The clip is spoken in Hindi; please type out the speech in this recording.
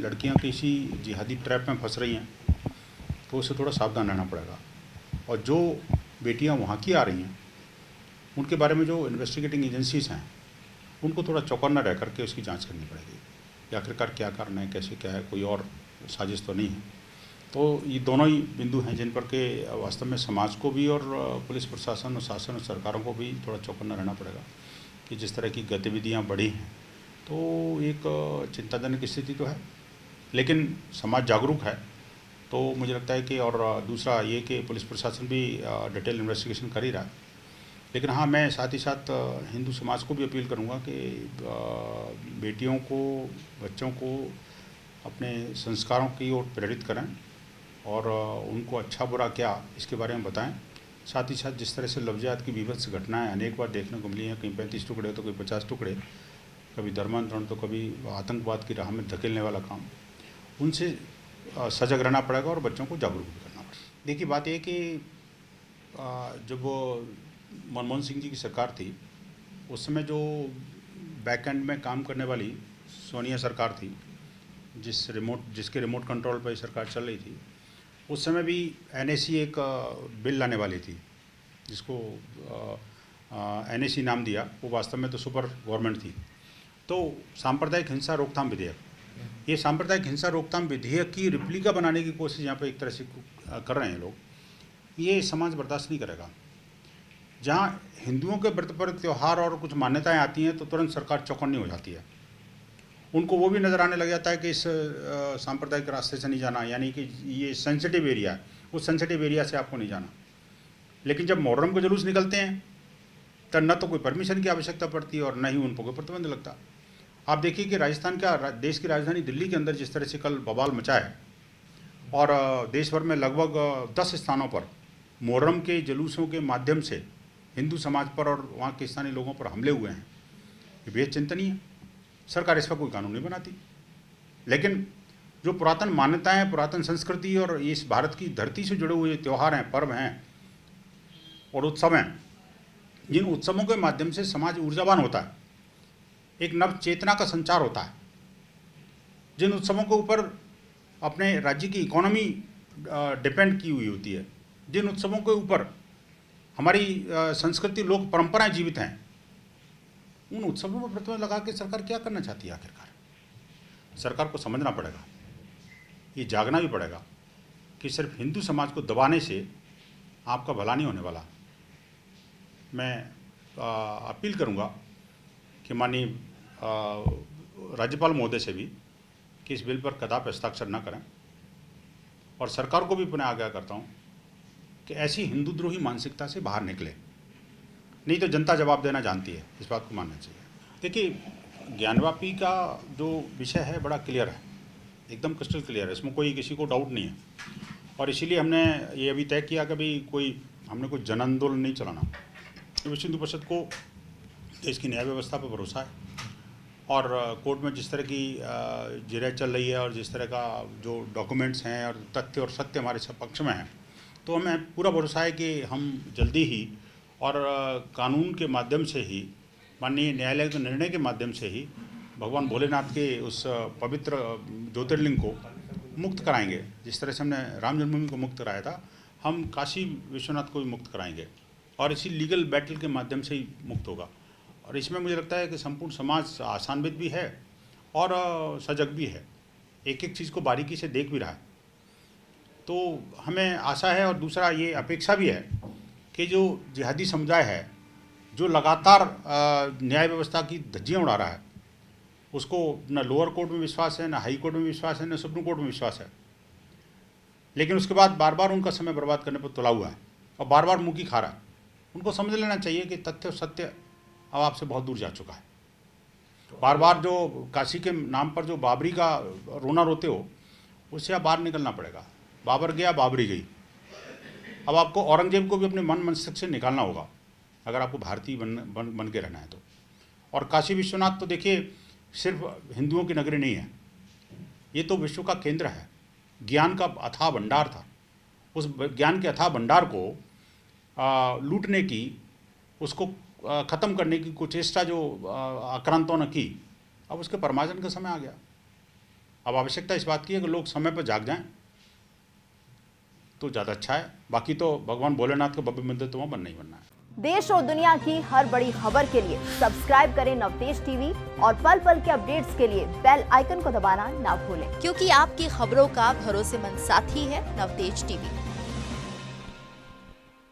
लड़कियां किसी जिहादी ट्रैप में फंस रही हैं तो उससे थोड़ा सावधान रहना पड़ेगा। और जो बेटियां वहाँ की आ रही हैं उनके बारे में जो इन्वेस्टिगेटिंग एजेंसीज हैं उनको थोड़ा चौकन्ना रह करके उसकी जांच करनी पड़ेगी कि आखिरकार क्या कारण है, कैसे क्या है, कोई और साजिश तो नहीं है। तो ये दोनों ही बिंदु हैं जिन पर के वास्तव में समाज को भी और पुलिस प्रशासन और शासन और सरकारों को भी थोड़ा चौकन्ना रहना पड़ेगा कि जिस तरह की गतिविधियां बढ़ी हैं तो एक चिंताजनक स्थिति तो है, लेकिन समाज जागरूक है तो मुझे लगता है कि, और दूसरा ये कि पुलिस प्रशासन भी डिटेल इन्वेस्टिगेशन कर ही रहा है। लेकिन हाँ, मैं साथ ही साथ हिंदू समाज को भी अपील करूँगा कि बेटियों को, बच्चों को अपने संस्कारों की ओर प्रेरित करें और उनको अच्छा बुरा क्या इसके बारे में बताएं। साथ ही साथ जिस तरह से लव जिहाद की बीभत्स घटनाएं अनेक बार देखने को मिली हैं, कहीं 35 टुकड़े तो कोई 50 टुकड़े, कभी धर्मांतरण तो कभी आतंकवाद की राह में धकेलने वाला काम, उनसे सजग रहना पड़ेगा और बच्चों को जागरूक भी करना पड़ेगा। देखिए, बात यह कि जब वो मनमोहन सिंह जी की सरकार थी उस समय जो बैक एंड में काम करने वाली सोनिया सरकार थी, जिसके रिमोट कंट्रोल पर सरकार चल रही थी, उस समय भी एनएसी एक बिल लाने वाली थी जिसको एनएसी नाम दिया। वो वास्तव में तो सुपर गवर्नमेंट थी। तो सांप्रदायिक हिंसा रोकथाम विधेयक, ये सांप्रदायिक हिंसा रोकथाम विधेयक की रिप्लिका बनाने की कोशिश यहाँ पर एक तरह से कर रहे हैं लोग। ये समाज बर्दाश्त नहीं करेगा। जहाँ हिंदुओं के व्रत पर त्यौहार और कुछ मान्यताएं आती हैं तो तुरंत सरकार चौकन्नी हो जाती है। उनको वो भी नज़र आने लग जाता है कि इस सांप्रदायिक रास्ते से नहीं जाना, यानी कि ये सेंसिटिव एरिया है, उस सेंसिटिव एरिया से आपको नहीं जाना। लेकिन जब मुहर्रम के जुलूस निकलते हैं तब न तो कोई परमिशन की आवश्यकता पड़ती और न ही उन पर कोई प्रतिबंध लगता। आप देखिए कि राजस्थान का, देश की राजधानी दिल्ली के अंदर जिस तरह से कल बवाल मचा है और देश भर में लगभग 10 स्थानों पर मुहर्रम के जुलूसों के माध्यम से हिंदू समाज पर और वहाँ के स्थानीय लोगों पर हमले हुए हैं, ये बेहद चिंतनीय है। सरकार इस पर कोई कानून नहीं बनाती, लेकिन जो पुरातन मान्यताएं, पुरातन संस्कृति और इस भारत की धरती से जुड़े हुए त्यौहार हैं, पर्व हैं और उत्सव हैं, जिन उत्सवों के माध्यम से समाज ऊर्जावान होता है, एक नव चेतना का संचार होता है, जिन उत्सवों के ऊपर अपने राज्य की इकोनॉमी डिपेंड की हुई होती है, जिन उत्सवों के ऊपर हमारी संस्कृति, लोक परंपराएं जीवित हैं, उन उत्सवों पर प्रतिबंध लगा के सरकार क्या करना चाहती है आखिरकार? सरकार को समझना पड़ेगा, ये जागना भी पड़ेगा कि सिर्फ हिंदू समाज को दबाने से आपका भला नहीं होने वाला। मैं अपील करूंगा कि माननीय राज्यपाल महोदय से भी कि इस बिल पर कदापि हस्ताक्षर न करें, और सरकार को भी पुनः आग्रह करता हूं कि ऐसी हिंदूद्रोही मानसिकता से बाहर निकले, नहीं तो जनता जवाब देना जानती है, इस बात को मानना चाहिए। देखिए, ज्ञानवापी का जो विषय है बड़ा क्लियर है, एकदम क्रिस्टल क्लियर है, इसमें कोई किसी को डाउट नहीं है। और इसीलिए हमने ये अभी तय किया कि भाई हमने कोई जन आंदोलन नहीं चलाना। विश्व हिंदू परिषद को देश की न्याय व्यवस्था पर भरोसा है और कोर्ट में जिस तरह की जिरह चल रही है और जिस तरह का जो डॉक्यूमेंट्स हैं और तथ्य और सत्य हमारे सब पक्ष में हैं, तो हमें पूरा भरोसा है कि हम जल्दी ही और कानून के माध्यम से ही, माननीय न्यायालय के निर्णय के माध्यम से ही भगवान भोलेनाथ के उस पवित्र ज्योतिर्लिंग को मुक्त कराएंगे। जिस तरह से हमने राम जन्मभूमि को मुक्त कराया था, हम काशी विश्वनाथ को भी मुक्त कराएंगे और इसी लीगल बैटल के माध्यम से ही मुक्त होगा। और इसमें मुझे लगता है कि संपूर्ण समाज आशान्वित भी है और सजग भी है, एक एक चीज़ को बारीकी से देख भी रहा है। तो हमें आशा है और दूसरा ये अपेक्षा भी है कि जो जिहादी समुदाय है, जो लगातार न्याय व्यवस्था की धज्जियाँ उड़ा रहा है, उसको न लोअर कोर्ट में विश्वास है, न हाई कोर्ट में विश्वास है, न सुप्रीम कोर्ट में विश्वास है, लेकिन उसके बाद बार बार उनका समय बर्बाद करने पर तुला हुआ है और बार बार मुँह की खा रहा है। उनको समझ लेना चाहिए कि तथ्य और सत्य अब आपसे बहुत दूर जा चुका है। बार बार जो काशी के नाम पर जो बाबरी का रोना रोते हो, उससे आप बाहर निकलना पड़ेगा। बाबर गया, बाबरी गई। अब आपको औरंगजेब को भी अपने मन मस्तिष्क से निकालना होगा अगर आपको भारतीय बन के रहना है तो। और काशी विश्वनाथ तो देखिए सिर्फ हिंदुओं की नगरी नहीं है, ये तो विश्व का केंद्र है, ज्ञान का अथाह भंडार था। उस ज्ञान के अथाह भंडार को लूटने की, उसको ख़त्म करने की कुचेष्टा जो आक्रांतों ने की, अब उसके परमार्जन का समय आ गया। अब आवश्यकता इस बात की है कि लोग समय पर जाग जाएं तो ज़्यादा अच्छा है। बाकी तो भगवान भोलेनाथ का भव्य मंदिर तो वहाँ बनना ही बनना है। देश और दुनिया की हर बड़ी खबर के लिए सब्सक्राइब करें नवतेज टीवी और पल पल के अपडेट्स के लिए बेल आइकन को दबाना ना भूलें, क्योंकि आपकी खबरों का भरोसेमंद साथी है नवतेज टीवी।